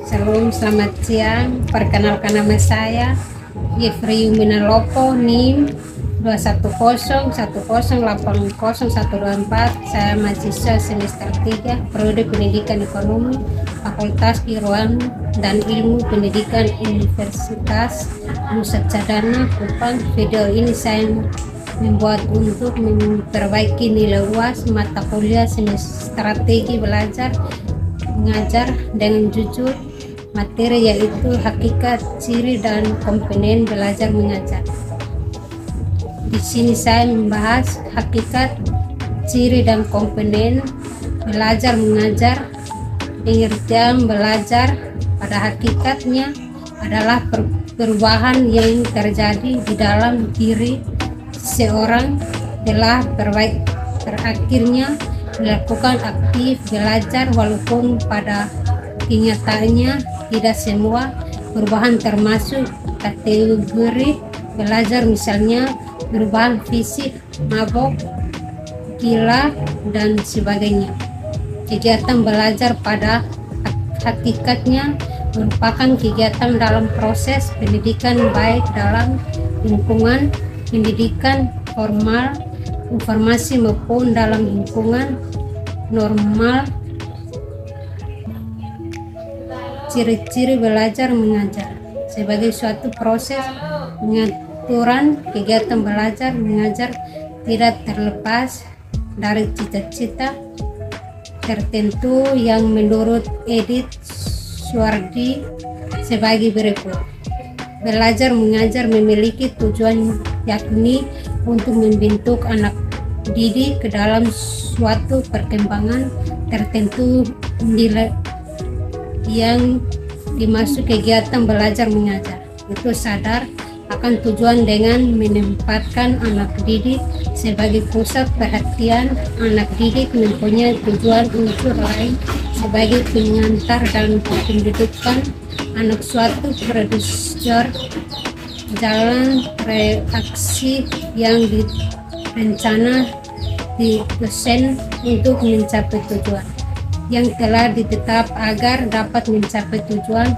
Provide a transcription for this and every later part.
Selamat siang. Perkenalkan nama saya Jeffrey Minalopo, NIM 21010800124. Saya mahasiswa semester 3 Prodi Pendidikan Ekonomi Fakultas Keguruan dan Ilmu Pendidikan Universitas Nusa Cendana, Kupang. Video ini saya membuat untuk memperbaiki nilai UAS mata kuliah strategi belajar mengajar dengan jujur, materi yaitu hakikat, ciri, dan komponen belajar mengajar. Di sini saya membahas hakikat, ciri, dan komponen belajar mengajar. Pengertian belajar pada hakikatnya adalah perubahan yang terjadi di dalam diri seorang telah berakhirnya melakukan aktif belajar, walaupun pada kenyataannya tidak semua perubahan termasuk kategori belajar, misalnya perubahan fisik, mabok, gila, dan sebagainya. Kegiatan belajar pada hakikatnya merupakan kegiatan dalam proses pendidikan, baik dalam lingkungan pendidikan formal, informasi, maupun dalam lingkungan normal. Ciri-ciri belajar mengajar sebagai suatu proses pengaturan kegiatan belajar mengajar tidak terlepas dari cita-cita tertentu yang menurut Edith Suwardi sebagai berikut. Belajar mengajar memiliki tujuan, yakni untuk membentuk anak didik ke dalam suatu perkembangan tertentu. Nilai yang dimaksud kegiatan belajar mengajar itu sadar akan tujuan dengan menempatkan anak didik sebagai pusat perhatian. Anak didik mempunyai tujuan unsur lain sebagai pengantar dan pendidikan anak suatu produser jalan reaksi yang direncana didesain untuk mencapai tujuan yang telah ditetap agar dapat mencapai tujuan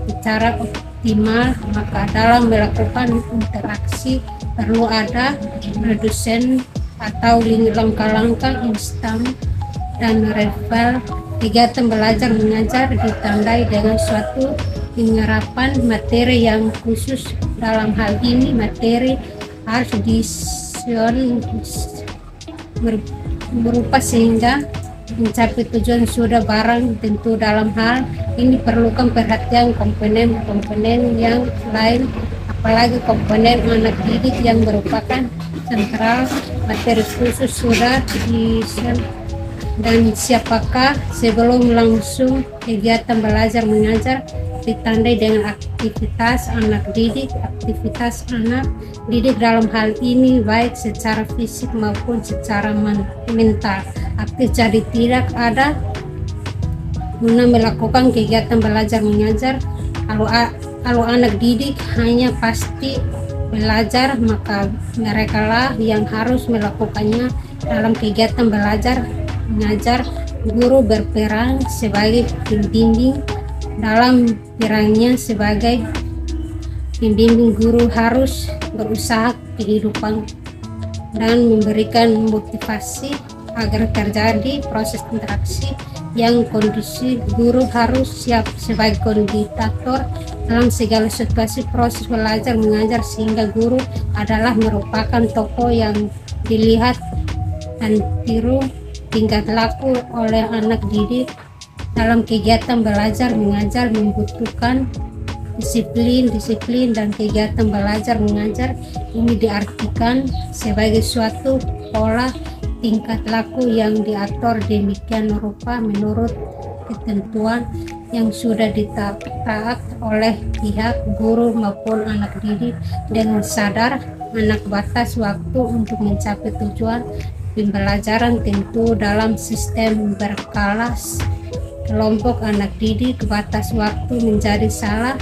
secara optimal. Maka dalam melakukan interaksi perlu ada produsen atau langkah-langkah instan dan real. Kegiatan belajar mengajar ditandai dengan suatu penyerapan materi yang khusus. Dalam hal ini materi harus disun berupa sehingga mencapai tujuan sudah barang tentu. Dalam hal ini perlukan perhatian komponen-komponen yang lain, apalagi komponen anak didik yang merupakan sentral. Materi khusus sudah disun dan siapakah. Sebelum langsung kegiatan belajar mengajar ditandai dengan aktivitas anak didik. Aktivitas anak didik dalam hal ini baik secara fisik maupun secara mental aktif, jadi tidak ada guna melakukan kegiatan belajar mengajar. Kalau anak didik hanya pasti belajar, maka mereka lah yang harus melakukannya. Dalam kegiatan belajar mengajar, guru berperan sebagai pembimbing. Dalam perannya sebagai pembimbing, guru harus berusaha kehidupan dan memberikan motivasi agar terjadi proses interaksi yang kondusif. Guru harus siap sebagai konditator dalam segala situasi proses belajar mengajar, sehingga guru adalah merupakan tokoh yang dilihat dan tiru tingkah laku oleh anak didik. Dalam kegiatan belajar mengajar membutuhkan disiplin dan kegiatan belajar mengajar ini diartikan sebagai suatu pola tingkah laku yang diatur demikian rupa menurut ketentuan yang sudah ditaat oleh pihak guru maupun anak didik, dengan sadar anak batas waktu untuk mencapai tujuan pembelajaran. Tentu dalam sistem berkelas kelompok anak didik, batas waktu menjadi salah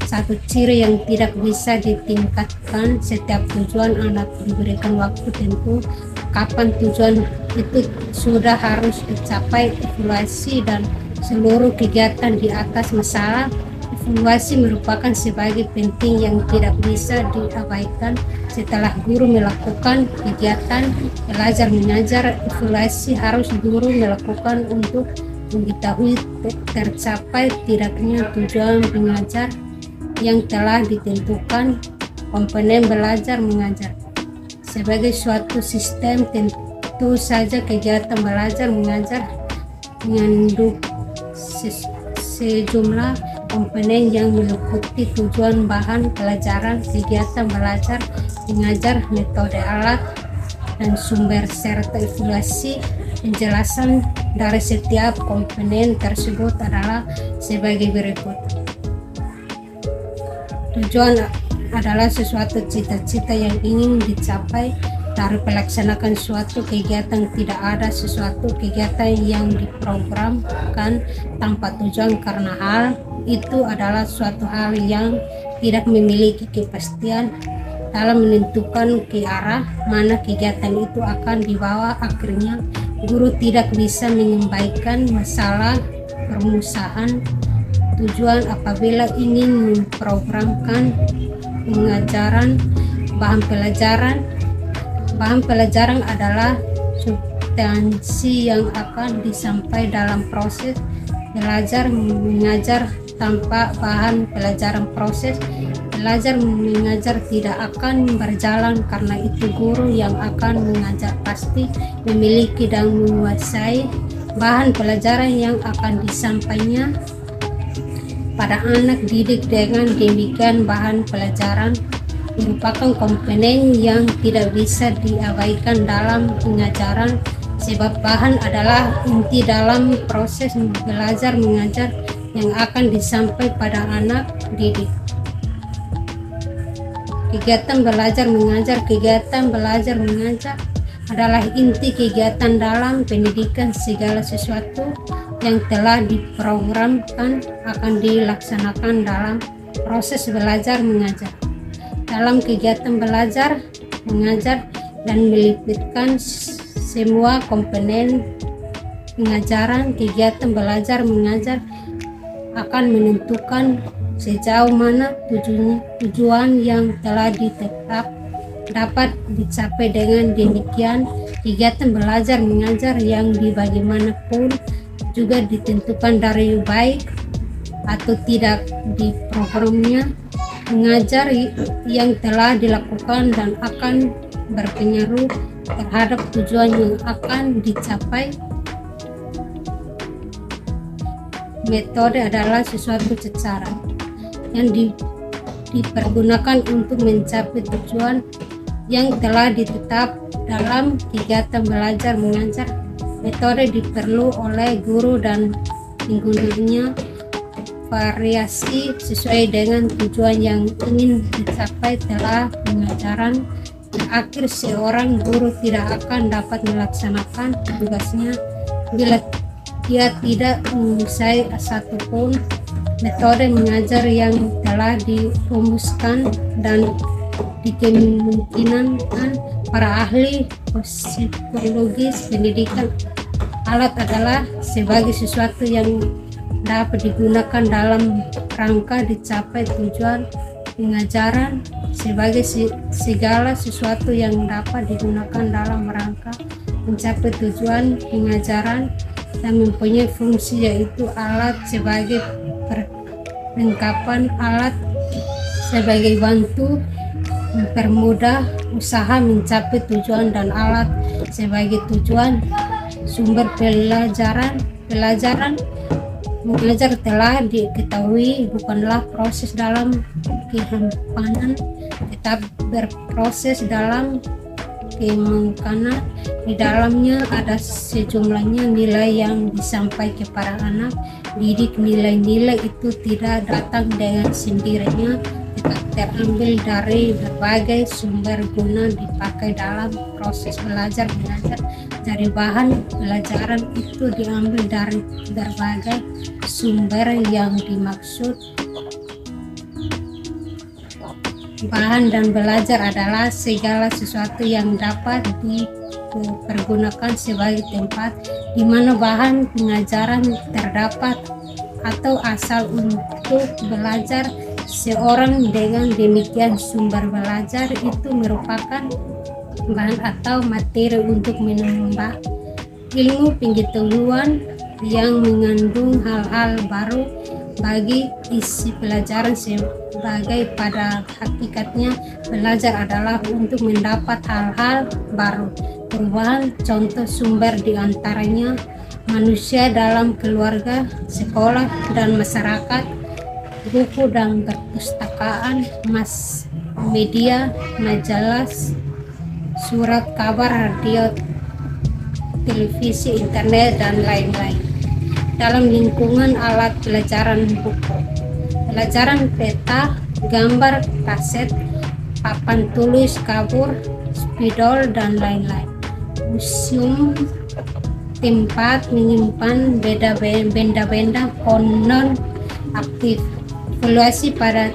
satu ciri yang tidak bisa ditingkatkan. Setiap tujuan anak diberikan waktu tentu kapan tujuan itu sudah harus dicapai. Evaluasi dan seluruh kegiatan di atas masalah. Evaluasi merupakan sebagai penting yang tidak bisa diabaikan. Setelah guru melakukan kegiatan belajar mengajar, evaluasi harus guru melakukan untuk mengetahui tercapai tidaknya tujuan mengajar yang telah ditentukan. Komponen belajar mengajar sebagai suatu sistem, tentu saja kegiatan belajar mengajar mengandung sejumlah komponen yang meliputi tujuan, bahan pelajaran, kegiatan belajar mengajar, metode, alat, dan sumber, serta evaluasi. Penjelasan dari setiap komponen tersebut adalah sebagai berikut. Tujuan adalah sesuatu cita-cita yang ingin dicapai dari pelaksanaan suatu kegiatan. Tidak ada sesuatu kegiatan yang diprogramkan tanpa tujuan, karena hal itu adalah suatu hal yang tidak memiliki kepastian dalam menentukan ke arah mana kegiatan itu akan dibawa. Akhirnya guru tidak bisa mengembalikan masalah permusahan tujuan apabila ingin memprogramkan pengajaran. Bahan pelajaran adalah substansi yang akan disampaikan dalam proses belajar mengajar. Tanpa bahan pelajaran, proses belajar mengajar tidak akan berjalan. Karena itu guru yang akan mengajar pasti memiliki dan menguasai bahan pelajaran yang akan disampaikannya pada anak didik. Dengan demikian, bahan pelajaran merupakan komponen yang tidak bisa diabaikan dalam pengajaran, sebab bahan adalah inti dalam proses belajar mengajar yang akan disampaikan pada anak didik. Kegiatan belajar mengajar. Kegiatan belajar mengajar adalah inti kegiatan dalam pendidikan. Segala sesuatu yang telah diprogramkan akan dilaksanakan dalam proses belajar mengajar. Dalam kegiatan belajar mengajar dan melibatkan semua komponen pengajaran, kegiatan belajar mengajar akan menentukan sejauh mana tujuan yang telah ditetap dapat dicapai. Dengan demikian, kegiatan belajar mengajar yang bagaimanapun juga ditentukan dari baik atau tidak di programnya mengajar yang telah dilakukan dan akan berpengaruh terhadap tujuan yang akan dicapai. Metode adalah sesuatu cara yang dipergunakan untuk mencapai tujuan yang telah ditetap dalam kegiatan belajar mengajar. Metode diperlu oleh guru dan penggunanya variasi sesuai dengan tujuan yang ingin dicapai dalam pengajaran. Akhir seorang guru tidak akan dapat melaksanakan tugasnya bila dia tidak menguasai satupun metode mengajar yang telah dirumuskan, dan dikemungkinkan para ahli psikologis pendidikan. Alat adalah sebagai sesuatu yang dapat digunakan dalam rangka dicapai tujuan pengajaran. Sebagai segala sesuatu yang dapat digunakan dalam rangka mencapai tujuan pengajaran dan mempunyai fungsi, yaitu alat sebagai perlengkapan, alat sebagai bantu mempermudah usaha mencapai tujuan, dan alat sebagai tujuan. Sumber pelajaran mengajar telah diketahui bukanlah proses dalam kehampanan, tetap berproses dalam kemungkinan. Di dalamnya ada sejumlahnya nilai yang disampaikan kepada anak didik. Nilai-nilai itu tidak datang dengan sendirinya, tetapi terambil dari berbagai sumber guna dipakai dalam proses belajar mengajar. Dari bahan pelajaran itu diambil dari berbagai sumber yang dimaksud. Bahan dan belajar adalah segala sesuatu yang dapat dipergunakan sebagai tempat di mana bahan pengajaran terdapat atau asal untuk belajar seorang. Dengan demikian sumber belajar itu merupakan bahan atau materi untuk menambah ilmu pengetahuan yang mengandung hal-hal baru bagi isi pelajaran. Sebagai pada hakikatnya belajar adalah untuk mendapat hal-hal baru. Perubahan contoh sumber diantaranya manusia dalam keluarga, sekolah, dan masyarakat, buku dan perpustakaan, media, majalah, surat kabar, radio, televisi, internet, dan lain-lain. Dalam lingkungan alat pelajaran buku, pelajaran peta, gambar, kaset, papan tulis, kabur, spidol, dan lain-lain. Museum tempat menyimpan benda-benda non aktif. Evaluasi pada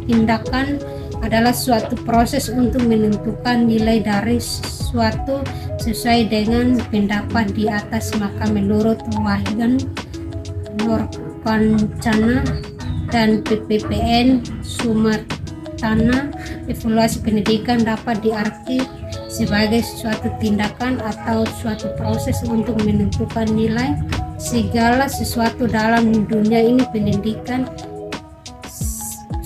tindakan adalah suatu proses untuk menentukan nilai dari suatu sesuai dengan pendapat di atas. Maka menurut Wahyan Nurkancana dan PPPN Sumatana, evaluasi pendidikan dapat diarti sebagai suatu tindakan atau suatu proses untuk menentukan nilai segala sesuatu dalam dunia ini. Pendidikan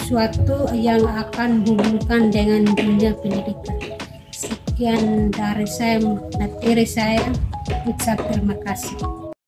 suatu yang akan hubungkan dengan dunia pendidikan. Sekian dari saya, materi saya. Ucap terima kasih.